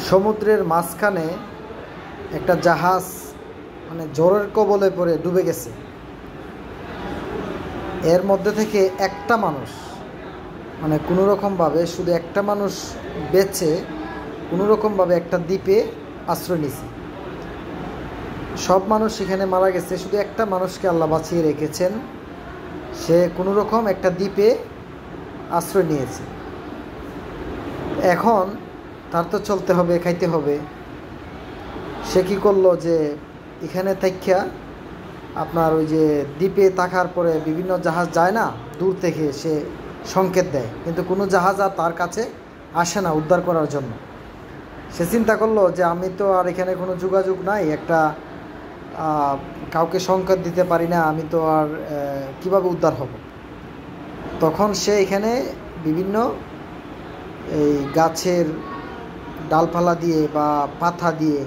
সমুদ্রের মাঝখানে একটা জাহাজ মানে ঝড়ের কবলে পড়ে ডুবে গেছে। এর মধ্যে থেকে একটা মানুষ মানে কোনোরকমভাবে শুধু একটা মানুষ বেঁচে কোনোরকমভাবে একটা দ্বীপে আশ্রয় নিয়েছে। সব মানুষ সেখানে মারা গেছে, শুধু একটা মানুষকে আল্লাহ বাঁচিয়ে রেখেছেন। সে কোনোরকম একটা দ্বীপে আশ্রয় নিয়েছে। এখন তার তো চলতে হবে, খাইতে হবে। সে কী করলো যে এখানে থাইকা আপনার ওই যে দ্বীপে থাকার পরে বিভিন্ন জাহাজ যায় না, দূর থেকে সে সংকেত দেয়, কিন্তু কোনো জাহাজ আর তার কাছে আসে না উদ্ধার করার জন্য। সে চিন্তা করলো যে আমি তো আর এখানে কোনো যোগাযোগ নাই, একটা কাউকে সংকেত দিতে পারি না, আমি তো আর কিভাবে উদ্ধার হব। তখন সে এখানে বিভিন্ন এই গাছের ডালপালা দিয়ে বা পাতা দিয়ে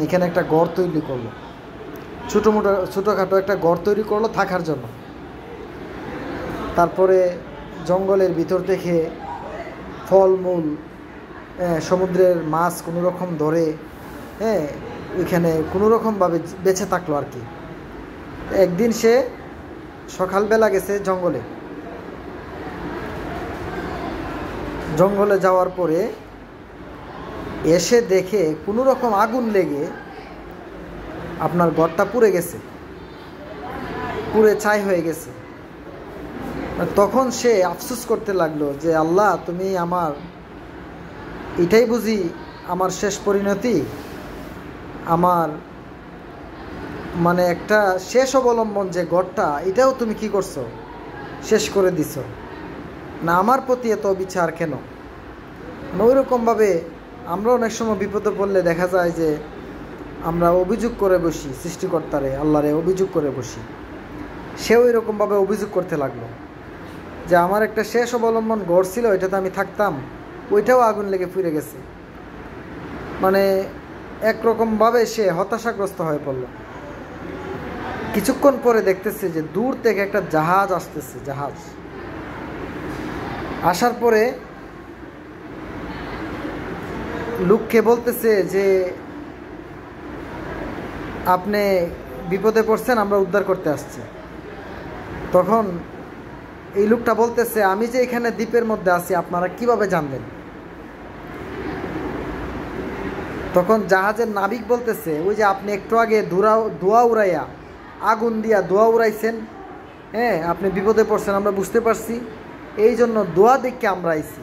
এখানে একটা ঘর তৈরি করলো, ছোটোখাটো একটা ঘর তৈরি করলো থাকার জন্য। তারপরে জঙ্গলের ভিতর থেকে ফলমূল, সমুদ্রের মাছ কোনো রকম ধরে ওইখানে কোনো রকমভাবে বেঁচে থাকলো আর কি। একদিন সে সকালবেলা গেছে জঙ্গলে যাওয়ার পরে এসে দেখে কোনো রকম আগুন লেগে আপনার ঘরটা পুড়ে গেছে, পুড়ে ছাই হয়ে গেছে। তখন সে আফসোস করতে লাগলো যে আল্লাহ, তুমি আমার এটাই বুঝি আমার শেষ পরিণতি, আমার মানে একটা শেষ অবলম্বন যে ঘরটা, এটাও তুমি কি করছো, শেষ করে দিছো না। আমার প্রতি এত বিচার কেন? ওই রকমভাবে আমরা অনেক সময় বিপদে পড়লে দেখা যায় যে আমরা অভিযোগ করে বসি, সৃষ্টিকর্তারে আল্লাহরে অভিযোগ করে বসি। সেও এরকমভাবে অভিযোগ করতে লাগলো যে আমার একটা শেষ অবলম্বন ঘর ছিল, এটাতে আমি থাকতাম, ওইটাও আগুন লেগে পুড়ে গেছে। মানে একরকমভাবে সে হতাশাগ্রস্ত হয়ে পড়ল। কিছুক্ষণ পরে দেখতেছে যে দূর থেকে একটা জাহাজ আসতেছে। জাহাজ আসার পরে লোককে বলতেছে যে আপনি বিপদে পড়ছেন, আমরা উদ্ধার করতে আসছি। তখন এই লোকটা বলতেছে, আমি যে এখানে দ্বীপের মধ্যে আছি আপনারা কিভাবে জানলেন? তখন জাহাজের নাবিক বলতেছে, ওই যে আপনি একটু আগে ধোঁয়া উড়াইয়া, আগুন দিয়া ধোঁয়া উড়াইছেন, আপনি বিপদে পড়ছেন, আমরা বুঝতে পারছি, এই জন্য ধোঁয়া দেখে আমরা আইছি।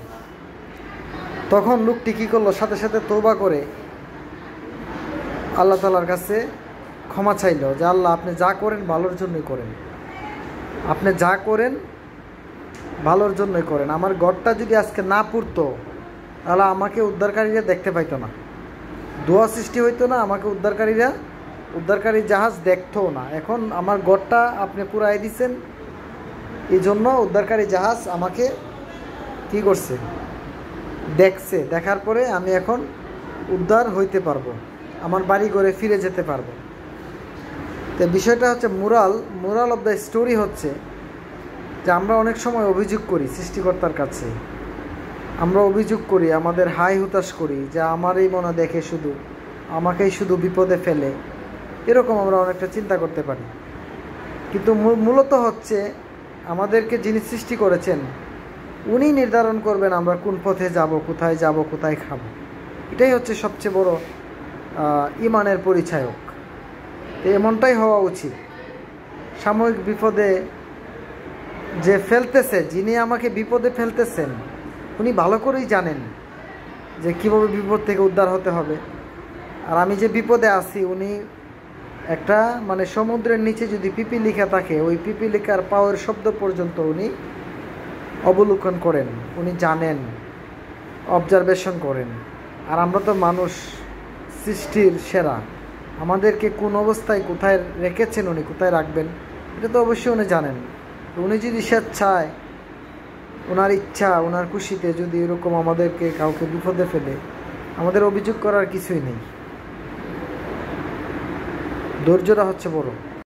তখন লোকটি কী করলো, সাথে সাথে তওবা করে আল্লাহ তাআলার কাছে ক্ষমা চাইল যে আল্লাহ, আপনি যা করেন ভালোর জন্যই করেন, আপনি যা করেন ভালোর জন্যই করেন। আমার ঘরটা যদি আজকে না পুড়তো তাহলে আমাকে উদ্ধারকারীরা দেখতে পাইতো না, ধোঁয়া সৃষ্টি হইতো না, আমাকে উদ্ধারকারী জাহাজ দেখতো না। এখন আমার ঘরটা আপনি পুরাই দিছেন, এই জন্য উদ্ধারকারী জাহাজ আমাকে কি করছে, দেখছে। দেখার পরে আমি এখন উদ্ধার হইতে পারবো, আমার বাড়ি ঘরে ফিরে যেতে পারবো। তো বিষয়টা হচ্ছে মোরাল অফ দ্য স্টোরি হচ্ছে যে আমরা অনেক সময় অভিযোগ করি সৃষ্টিকর্তার কাছে, আমরা অভিযোগ করি, আমাদের হাই হুতাশ করি যে আমারই মনে দেখে শুধু আমাকেই শুধু বিপদে ফেলে, এরকম আমরা অনেকটা চিন্তা করতে পারি। কিন্তু মূলত হচ্ছে আমাদেরকে যিনি সৃষ্টি করেছেন উনি নির্ধারণ করবেন আমরা কোন পথে যাব, কোথায় খাব। এটাই হচ্ছে সবচেয়ে বড় ঈমানের পরিচায়ক। এমনটাই হওয়া উচিত। সাময়িক বিপদে যে ফেলতেছে, যিনি আমাকে বিপদে ফেলতেছেন, উনি ভালো করেই জানেন যে কীভাবে বিপদ থেকে উদ্ধার হতে হবে। আর আমি যে বিপদে আছি, উনি একটা মানে সমুদ্রের নিচে যদি পিপিলিকা থাকে, ওই পিপিলিকার পাওয়ার শব্দ পর্যন্ত উনি অবলোকন করেন, উনি জানেন, অবজারভেশন করেন। আর আমরা তো মানুষ, সৃষ্টির সেরা, আমাদেরকে কোন অবস্থায় কোথায় রেখেছেন, উনি কোথায় রাখবেন, এটা তো অবশ্যই উনি জানেন। উনি যদি স্বেচ্ছায়, ওনার ইচ্ছা, ওনার খুশিতে যদি এরকম আমাদেরকে কাউকে বিপদে ফেলে, আমাদের অভিযোগ করার কিছুই নেই। ধৈর্যটা হচ্ছে বড়।